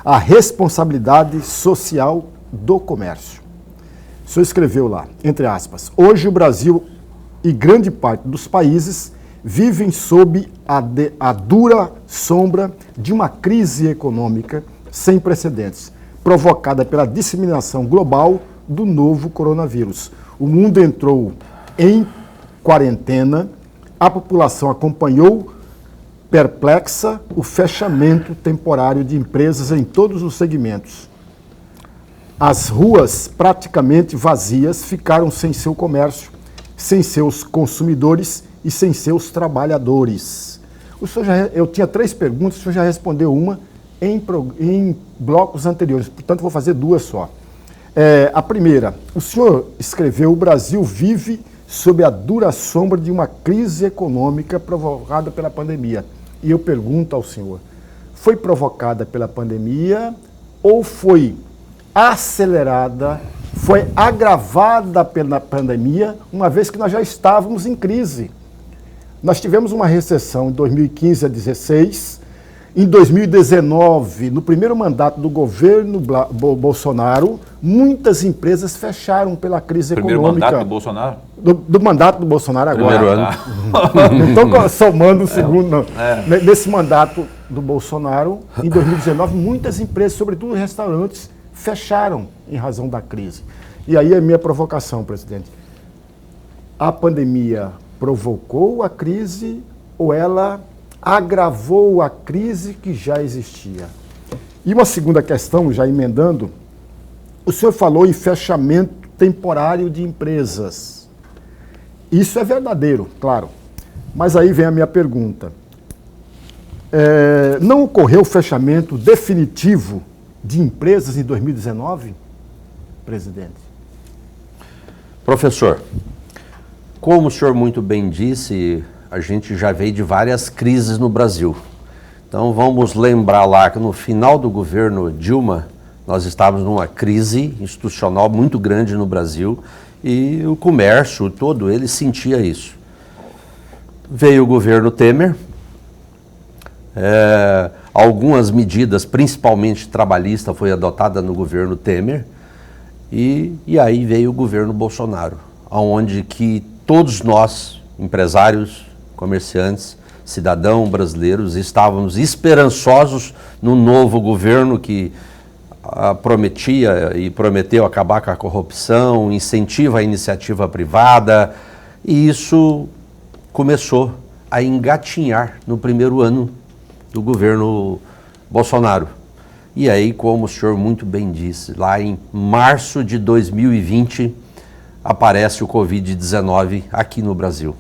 a responsabilidade social do comércio. O senhor escreveu lá, entre aspas, hoje o Brasil e grande parte dos países vivem sob a dura sombra de uma crise econômica sem precedentes, provocada pela disseminação global do novo coronavírus. O mundo entrou em quarentena, a população acompanhou perplexa o fechamento temporário de empresas em todos os segmentos. As ruas praticamente vazias ficaram sem seu comércio, sem seus consumidores e sem seus trabalhadores. Eu tinha 3 perguntas, o senhor já respondeu uma em blocos anteriores, portanto vou fazer 2 só. A primeira, o senhor escreveu: o Brasil vive sob a dura sombra de uma crise econômica provocada pela pandemia. E eu pergunto ao senhor, foi provocada pela pandemia ou foi acelerada, foi agravada pela pandemia, uma vez que nós já estávamos em crise? Nós tivemos uma recessão em 2015 a 2016, em 2019, no primeiro mandato do governo Bolsonaro, muitas empresas fecharam pela crise econômica. Primeiro mandato do Bolsonaro? Do mandato do Bolsonaro agora. Primeiro ano. Então, somando o segundo, não. Nesse mandato do Bolsonaro, em 2019, muitas empresas, sobretudo restaurantes, fecharam em razão da crise. E aí a minha provocação, presidente. A pandemia provocou a crise ou ela agravou a crise que já existia? E uma segunda questão, já emendando, o senhor falou em fechamento temporário de empresas. Isso é verdadeiro, claro. Mas aí vem a minha pergunta. Não ocorreu o fechamento definitivo de empresas em 2019, presidente? Professor, como o senhor muito bem disse, a gente já veio de várias crises no Brasil. Então vamos lembrar lá que no final do governo Dilma, nós estávamos numa crise institucional muito grande no Brasil e o comércio todo, ele sentia isso. Veio o governo Temer, algumas medidas, principalmente trabalhista, foi adotada no governo Temer, e aí veio o governo Bolsonaro, onde que todos nós, empresários, comerciantes, cidadãos brasileiros, estávamos esperançosos no novo governo que prometia e prometeu acabar com a corrupção, incentiva a iniciativa privada, e isso começou a engatinhar no primeiro ano do governo Bolsonaro. E aí, como o senhor muito bem disse, lá em março de 2020 aparece o Covid-19 aqui no Brasil.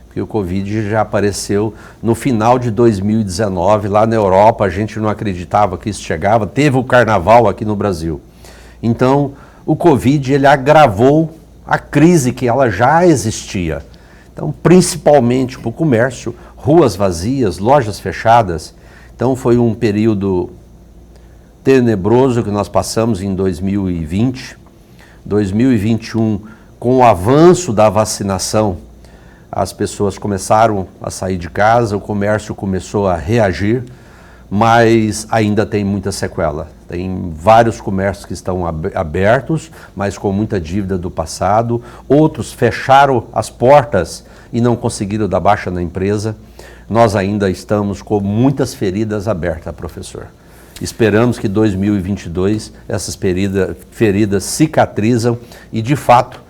Porque o Covid já apareceu no final de 2019, lá na Europa, a gente não acreditava que isso chegava, teve o carnaval aqui no Brasil. Então, o Covid, ele agravou a crise que ela já existia. Então, principalmente para o comércio, ruas vazias, lojas fechadas. Então, foi um período tenebroso que nós passamos em 2020. 2021, com o avanço da vacinação, as pessoas começaram a sair de casa, o comércio começou a reagir, mas ainda tem muita sequela. Tem vários comércios que estão abertos, mas com muita dívida do passado. Outros fecharam as portas e não conseguiram dar baixa na empresa. Nós ainda estamos com muitas feridas abertas, professor. Esperamos que 2022 essas feridas cicatrizam e, de fato,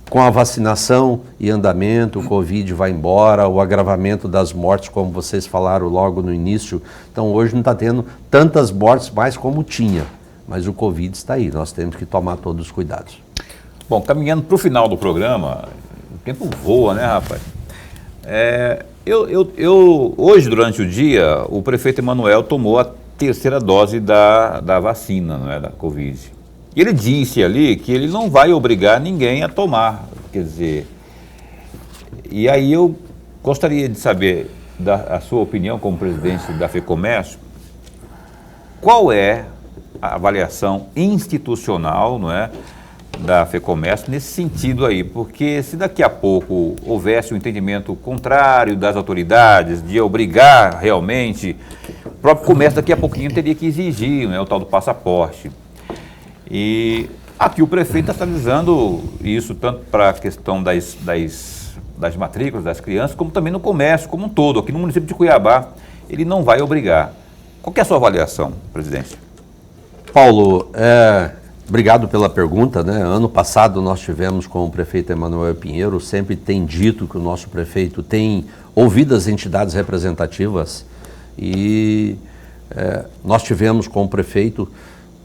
com a vacinação e andamento, o Covid vai embora, o agravamento das mortes, como vocês falaram logo no início. Então, hoje não está tendo tantas mortes mais como tinha, mas o Covid está aí, nós temos que tomar todos os cuidados. Bom, caminhando para o final do programa, o tempo voa, né, rapaz? Hoje, durante o dia, o prefeito Emanuel tomou a 3ª dose da vacina, não é, da Covid. E ele disse ali que ele não vai obrigar ninguém a tomar, quer dizer, E aí eu gostaria de saber a sua opinião como presidente da FEComércio, qual é a avaliação institucional, não é, da FEComércio nesse sentido aí, porque se daqui a pouco houvesse um entendimento contrário das autoridades de obrigar realmente, o próprio comércio daqui a pouquinho teria que exigir, né, o tal do passaporte. E aqui o prefeito está sinalizando isso tanto para a questão das matrículas das crianças, como também no comércio como um todo. Aqui no município de Cuiabá, ele não vai obrigar. Qual que é a sua avaliação, presidente? Paulo, obrigado pela pergunta, né? Ano passado nós tivemos com o prefeito Emanuel Pinheiro, sempre tem dito que o nosso prefeito tem ouvido as entidades representativas e nós tivemos com o prefeito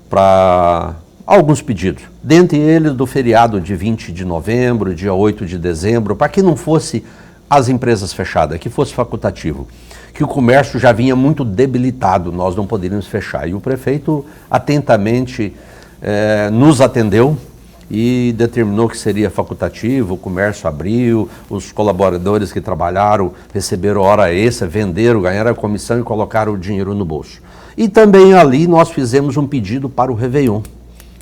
para alguns pedidos, dentre eles do feriado de 20 de novembro, dia 8 de dezembro, para que não fosse as empresas fechadas, que fosse facultativo, que o comércio já vinha muito debilitado, nós não poderíamos fechar. E o prefeito atentamente nos atendeu e determinou que seria facultativo, o comércio abriu, os colaboradores que trabalharam receberam hora extra, venderam, ganharam a comissão e colocaram o dinheiro no bolso. E também ali nós fizemos um pedido para o Réveillon,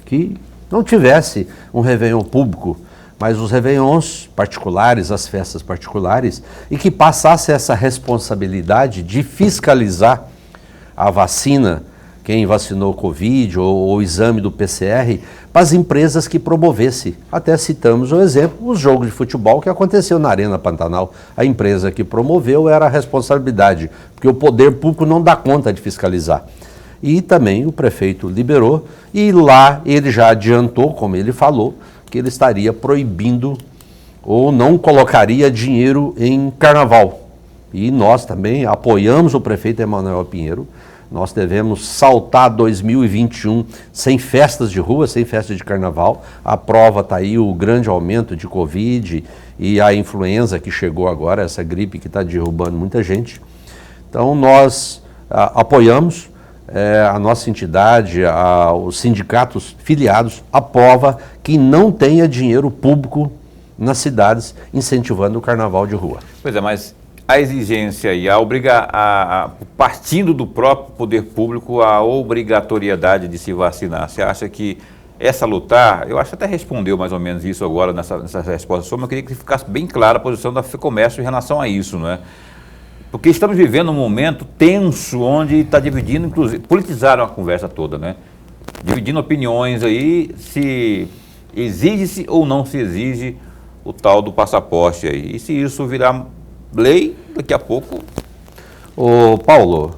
que não tivesse um Réveillon público, mas os Réveillons particulares, as festas particulares, e que passasse essa responsabilidade de fiscalizar a vacina, quem vacinou Covid ou o exame do PCR, para as empresas que promovesse. Até citamos o exemplo, os jogos de futebol que aconteceu na Arena Pantanal. A empresa que promoveu era a responsabilidade, porque o poder público não dá conta de fiscalizar. E também o prefeito liberou, e lá ele já adiantou, como ele falou, que ele estaria proibindo ou não colocaria dinheiro em carnaval. E nós também apoiamos o prefeito Emanuel Pinheiro. Nós devemos saltar 2021 sem festas de rua, sem festa de carnaval. A prova está aí, o grande aumento de Covid e a influenza que chegou agora, essa gripe que está derrubando muita gente. Então nós apoiamos. A nossa entidade, os sindicatos filiados, aprova que não tenha dinheiro público nas cidades incentivando o carnaval de rua. Pois é, mas a exigência e partindo do próprio poder público, a obrigatoriedade de se vacinar, você acha que essa lutar, eu acho que até respondeu mais ou menos isso agora nessa resposta sua, mas eu queria que ficasse bem clara a posição da FEComércio em relação a isso, não é? Porque estamos vivendo um momento tenso, onde está dividindo, inclusive, politizaram a conversa toda, né? Dividindo opiniões aí, se exige-se ou não se exige o tal do passaporte aí. E se isso virar lei, daqui a pouco... Ô Paulo,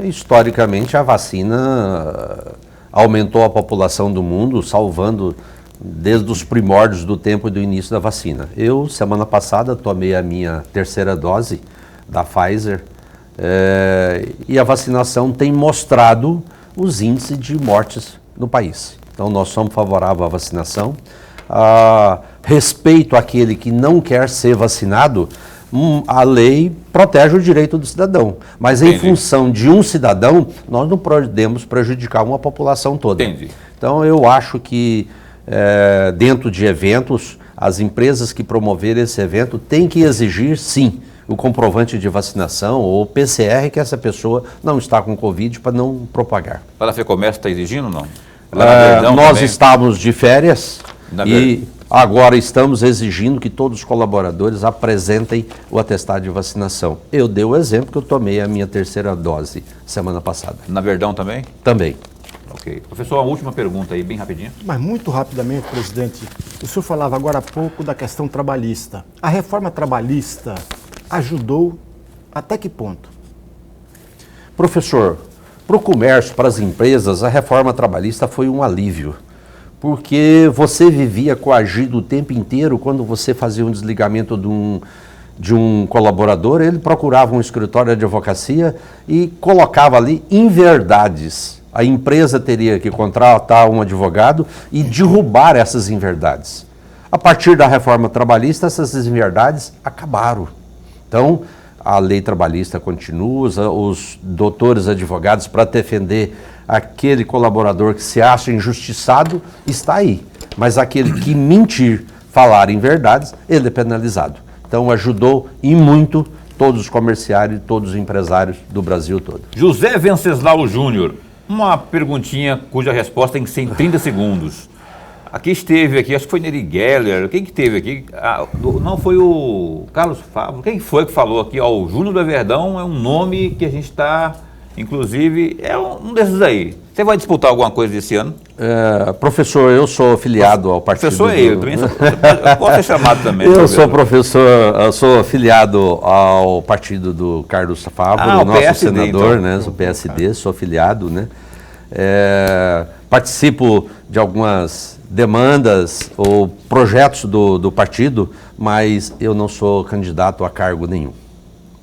historicamente a vacina aumentou a população do mundo, salvando desde os primórdios do tempo e do início da vacina. Eu, semana passada, tomei a minha terceira dose da Pfizer, e a vacinação tem mostrado os índices de mortes no país. Então nós somos favoráveis à vacinação. Respeito àquele que não quer ser vacinado, a lei protege o direito do cidadão. Mas em função de um cidadão, nós não podemos prejudicar uma população toda. Entendi. Então eu acho que dentro de eventos, as empresas que promoverem esse evento têm que exigir, sim, o comprovante de vacinação ou o PCR que essa pessoa não está com Covid para não propagar. Lá na FEComércio está exigindo ou não? Nós também estávamos de férias e agora estamos exigindo que todos os colaboradores apresentem o atestado de vacinação. Eu dei o exemplo que eu tomei a minha terceira dose semana passada. Na Verdão também? Também. Ok. Professor, uma última pergunta aí, bem rapidinho. Mas muito rapidamente, presidente, o senhor falava agora há pouco da questão trabalhista. A reforma trabalhista ajudou até que ponto? Professor, para o comércio, para as empresas, a reforma trabalhista foi um alívio, porque você vivia coagido o tempo inteiro. Quando você fazia um desligamento de um colaborador, ele procurava um escritório de advocacia e colocava ali inverdades. A empresa teria que contratar um advogado e derrubar essas inverdades. A partir da reforma trabalhista, essas inverdades acabaram. Então, a lei trabalhista continua, os doutores advogados para defender aquele colaborador que se acha injustiçado, está aí. Mas aquele que mentir, falar em verdades, ele é penalizado. Então, Então ajudou e muito todos os comerciários, todos os empresários do Brasil todo. José Venceslau Júnior, uma perguntinha cuja resposta tem 30 segundos. Aqui esteve, acho que foi Neri Geller, quem que esteve aqui? Não foi o Carlos Fábio, quem foi que falou aqui? Ó, o Júnior do Everdão é um nome que a gente está, inclusive, é um desses aí. Você vai disputar alguma coisa desse ano? Professor, eu sou filiado ao partido... Professor eu também sou, pode ser chamado também. Eu sou professor, eu sou afiliado ao partido do Carlos Fávaro, nosso PSD, senador, então. né? Sou PSD, sou afiliado, né? Participo de algumas demandas ou projetos do partido, mas eu não sou candidato a cargo nenhum.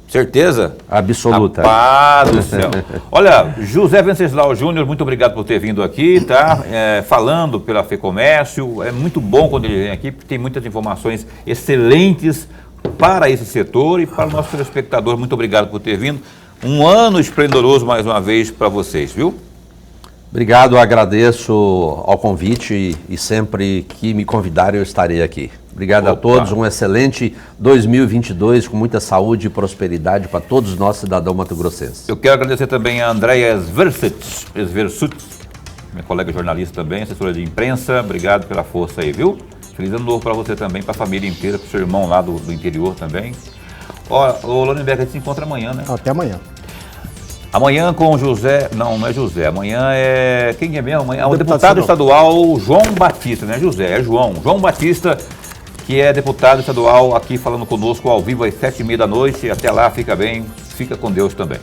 Certeza? Absoluta. Rapaz do céu. Olha, José Venceslau Júnior, muito obrigado por ter vindo aqui, tá? Falando pela FEComércio, é muito bom quando ele vem aqui, porque tem muitas informações excelentes para esse setor e para o nosso telespectador. Muito obrigado por ter vindo. Um ano esplendoroso mais uma vez para vocês, viu? Obrigado, agradeço ao convite e sempre que me convidarem eu estarei aqui. Obrigado a todos, um excelente 2022 com muita saúde e prosperidade para todos nós cidadãos mato-grossenses. Eu quero agradecer também a Andréia Sversut, minha colega jornalista também, assessora de imprensa. Obrigado pela força aí, viu? Feliz ano novo para você também, para a família inteira, para o seu irmão lá do interior também. Ó, o Lonenberg, a gente se encontra amanhã, né? Até amanhã. Amanhã com o José, não é José, amanhã é, quem é mesmo? Amanhã é o deputado estadual João Batista, não é José, é João Batista, que é deputado estadual aqui falando conosco ao vivo às 7h30 da noite. Até lá, fica bem, fica com Deus também.